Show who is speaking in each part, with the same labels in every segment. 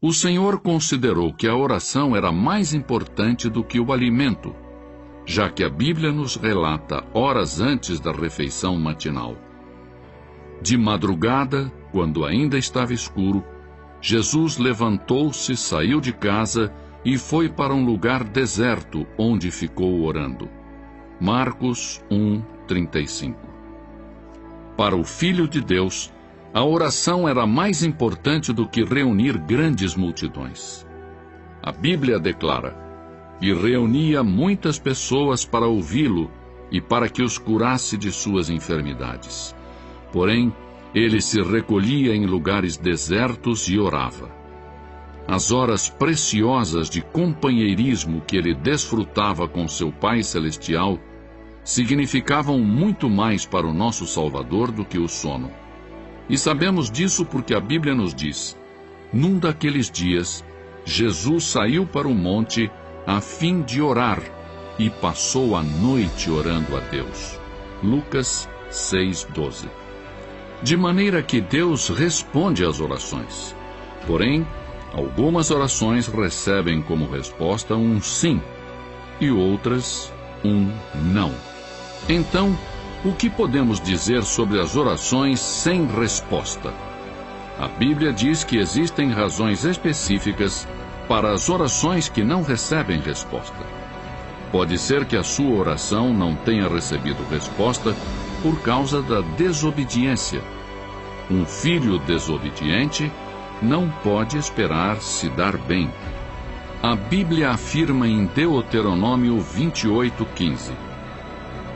Speaker 1: O Senhor considerou que a oração era mais importante do que o alimento, já que a Bíblia nos relata horas antes da refeição matinal. De madrugada, quando ainda estava escuro, Jesus levantou-se, saiu de casa e foi para um lugar deserto, onde ficou orando. Marcos 1:35. Para o Filho de Deus, a oração era mais importante do que reunir grandes multidões. A Bíblia declara: "E reunia muitas pessoas para ouvi-lo e para que os curasse de suas enfermidades. Porém, ele se recolhia em lugares desertos e orava." As horas preciosas de companheirismo que ele desfrutava com seu Pai Celestial significavam muito mais para o nosso Salvador do que o sono. E sabemos disso porque a Bíblia nos diz: "Num daqueles dias, Jesus saiu para o monte a fim de orar e passou a noite orando a Deus." Lucas 6:12. De maneira que Deus responde às orações. Porém, algumas orações recebem como resposta um sim e outras um não. Então, o que podemos dizer sobre as orações sem resposta? A Bíblia diz que existem razões específicas para as orações que não recebem resposta. Pode ser que a sua oração não tenha recebido resposta por causa da desobediência. Um filho desobediente não pode esperar se dar bem. A Bíblia afirma em Deuteronômio 28:15: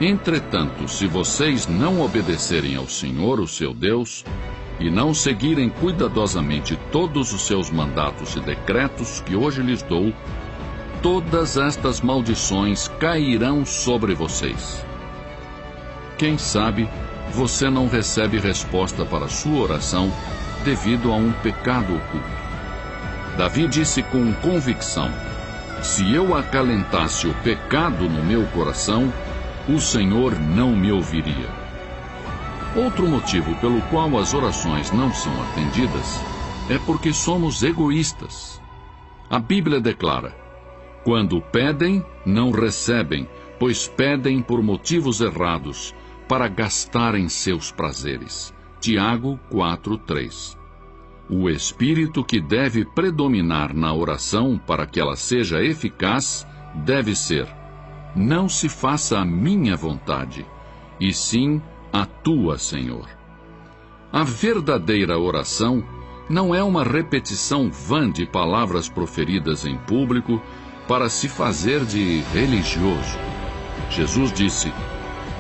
Speaker 1: "Entretanto, se vocês não obedecerem ao Senhor, o seu Deus, e não seguirem cuidadosamente todos os seus mandatos e decretos que hoje lhes dou, todas estas maldições cairão sobre vocês." Quem sabe você não recebe resposta para sua oração devido a um pecado oculto. Davi disse com convicção: "Se eu acalentasse o pecado no meu coração, o Senhor não me ouviria." Outro motivo pelo qual as orações não são atendidas é porque somos egoístas. A Bíblia declara: "Quando pedem, não recebem, pois pedem por motivos errados, para gastarem seus prazeres." Tiago 4:3. O espírito que deve predominar na oração para que ela seja eficaz deve ser: "Não se faça a minha vontade, e sim a tua, Senhor." A verdadeira oração não é uma repetição vã de palavras proferidas em público para se fazer de religioso. Jesus disse: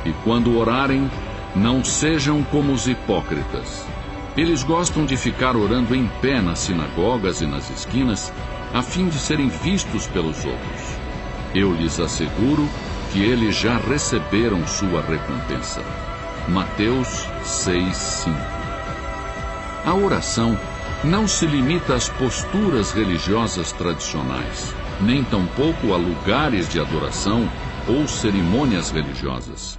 Speaker 1: "E quando orarem, não sejam como os hipócritas. Eles gostam de ficar orando em pé nas sinagogas e nas esquinas, a fim de serem vistos pelos outros. Eu lhes asseguro que eles já receberam sua recompensa." Mateus 6:5. A oração não se limita às posturas religiosas tradicionais, nem tampouco a lugares de adoração ou cerimônias religiosas.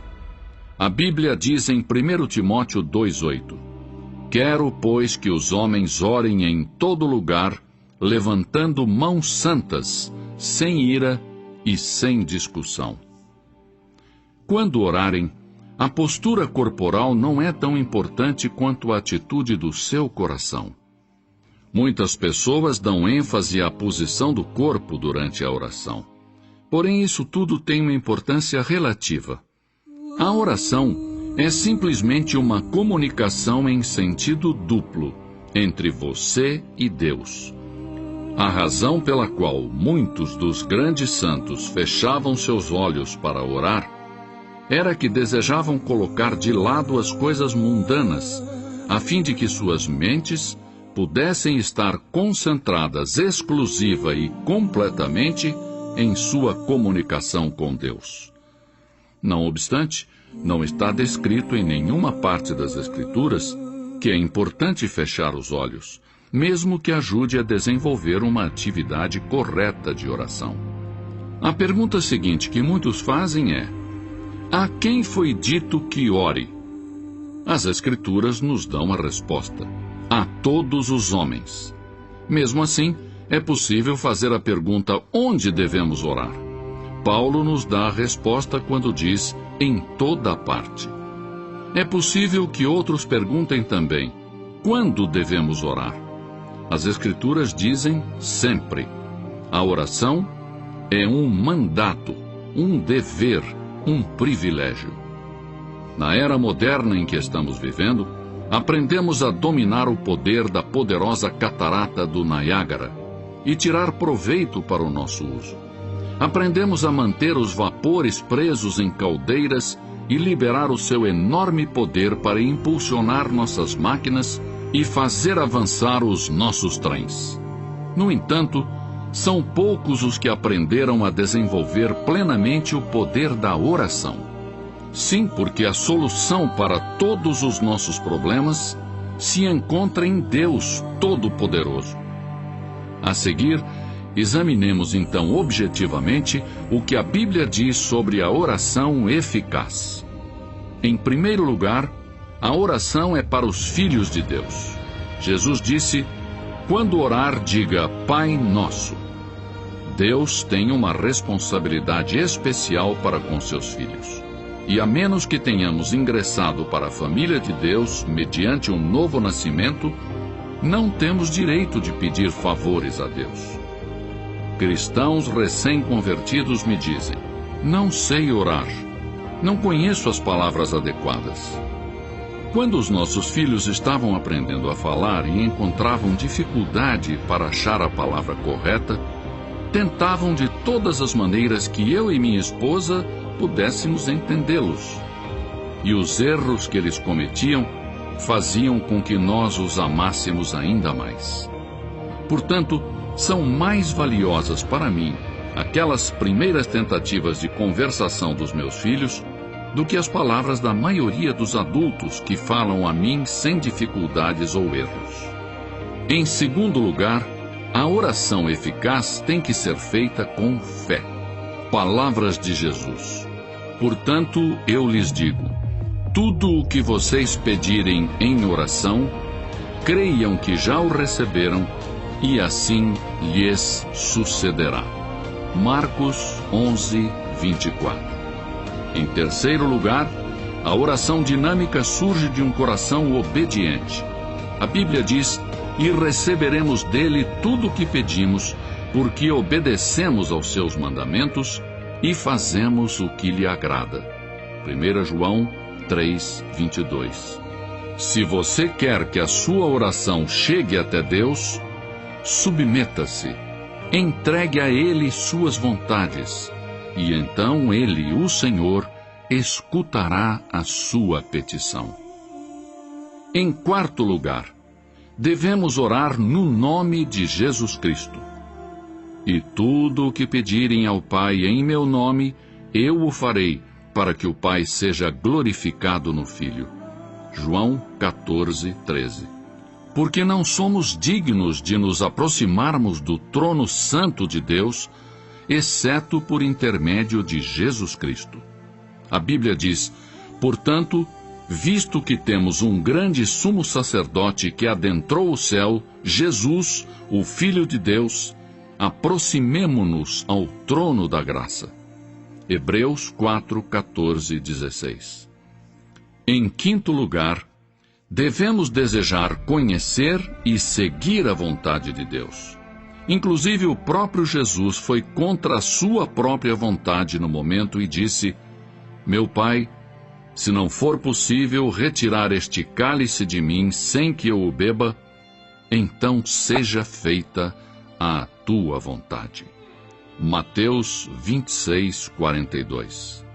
Speaker 1: A Bíblia diz em 1 Timóteo 2:8: "Quero, pois, que os homens orem em todo lugar, levantando mãos santas, sem ira e sem discussão." Quando orarem, a postura corporal não é tão importante quanto a atitude do seu coração. Muitas pessoas dão ênfase à posição do corpo durante a oração. Porém, isso tudo tem uma importância relativa. A oração é simplesmente uma comunicação em sentido duplo entre você e Deus. A razão pela qual muitos dos grandes santos fechavam seus olhos para orar era que desejavam colocar de lado as coisas mundanas, a fim de que suas mentes pudessem estar concentradas exclusiva e completamente em sua comunicação com Deus. Não obstante, não está descrito em nenhuma parte das Escrituras que é importante fechar os olhos, mesmo que ajude a desenvolver uma atividade correta de oração. A pergunta seguinte que muitos fazem é: a quem foi dito que ore? As Escrituras nos dão a resposta: a todos os homens. Mesmo assim, é possível fazer a pergunta onde devemos orar. Paulo nos dá a resposta quando diz em toda parte. É possível que outros perguntem também quando devemos orar. As Escrituras dizem sempre. A oração é um mandato, um dever, um privilégio. Na era moderna em que estamos vivendo, aprendemos a dominar o poder da poderosa catarata do Niágara e tirar proveito para o nosso uso. Aprendemos a manter os vapores presos em caldeiras e liberar o seu enorme poder para impulsionar nossas máquinas e fazer avançar os nossos trens. No entanto, são poucos os que aprenderam a desenvolver plenamente o poder da oração. Sim, porque a solução para todos os nossos problemas se encontra em Deus Todo-Poderoso. A seguir, examinemos então objetivamente o que a Bíblia diz sobre a oração eficaz. Em primeiro lugar, a oração é para os filhos de Deus. Jesus disse: quando orar, diga Pai Nosso. Deus tem uma responsabilidade especial para com seus filhos. E a menos que tenhamos ingressado para a família de Deus mediante um novo nascimento, não temos direito de pedir favores a Deus. Cristãos recém-convertidos me dizem: não sei orar, não conheço as palavras adequadas. Quando os nossos filhos estavam aprendendo a falar e encontravam dificuldade para achar a palavra correta, tentavam de todas as maneiras que eu e minha esposa pudéssemos entendê-los. E os erros que eles cometiam faziam com que nós os amássemos ainda mais. Portanto, são mais valiosas para mim aquelas primeiras tentativas de conversação dos meus filhos do que as palavras da maioria dos adultos que falam a mim sem dificuldades ou erros. Em segundo lugar, a oração eficaz tem que ser feita com fé. Palavras de Jesus. Portanto, eu lhes digo, tudo o que vocês pedirem em oração, creiam que já o receberam, e assim lhes sucederá. Marcos 11, 24. Em terceiro lugar, a oração dinâmica surge de um coração obediente. A Bíblia diz: e receberemos dele tudo o que pedimos, porque obedecemos aos seus mandamentos e fazemos o que lhe agrada. 1 João 3, 22. Se você quer que a sua oração chegue até Deus, submeta-se, entregue a Ele suas vontades, e então Ele, o Senhor, escutará a sua petição. Em quarto lugar, devemos orar no nome de Jesus Cristo. E tudo o que pedirem ao Pai em meu nome, eu o farei, para que o Pai seja glorificado no Filho. João 14, 13. Porque não somos dignos de nos aproximarmos do trono santo de Deus, exceto por intermédio de Jesus Cristo. A Bíblia diz: portanto, visto que temos um grande sumo sacerdote que adentrou o céu, Jesus, o Filho de Deus, aproximemo-nos ao trono da graça. Hebreus 4, 14 e 16. Em quinto lugar, devemos desejar conhecer e seguir a vontade de Deus. Inclusive, o próprio Jesus foi contra a sua própria vontade no momento e disse: meu Pai, se não for possível retirar este cálice de mim sem que eu o beba, então seja feita a tua vontade. Mateus 26, 42.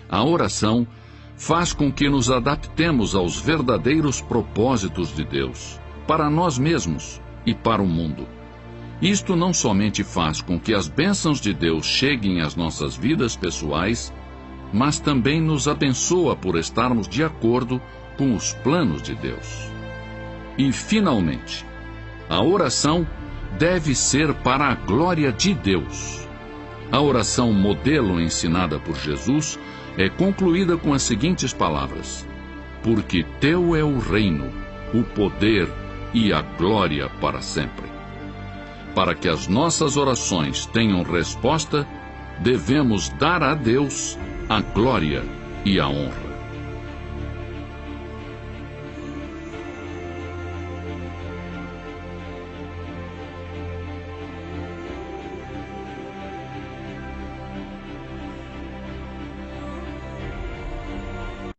Speaker 1: A oração faz com que nos adaptemos aos verdadeiros propósitos de Deus, para nós mesmos e para o mundo. Isto não somente faz com que as bênçãos de Deus cheguem às nossas vidas pessoais, mas também nos abençoa por estarmos de acordo com os planos de Deus. E, finalmente, a oração deve ser para a glória de Deus. A oração modelo ensinada por Jesus é concluída com as seguintes palavras: porque teu é o reino, o poder e a glória para sempre. para que as nossas orações tenham resposta, devemos dar a Deus a glória e a honra.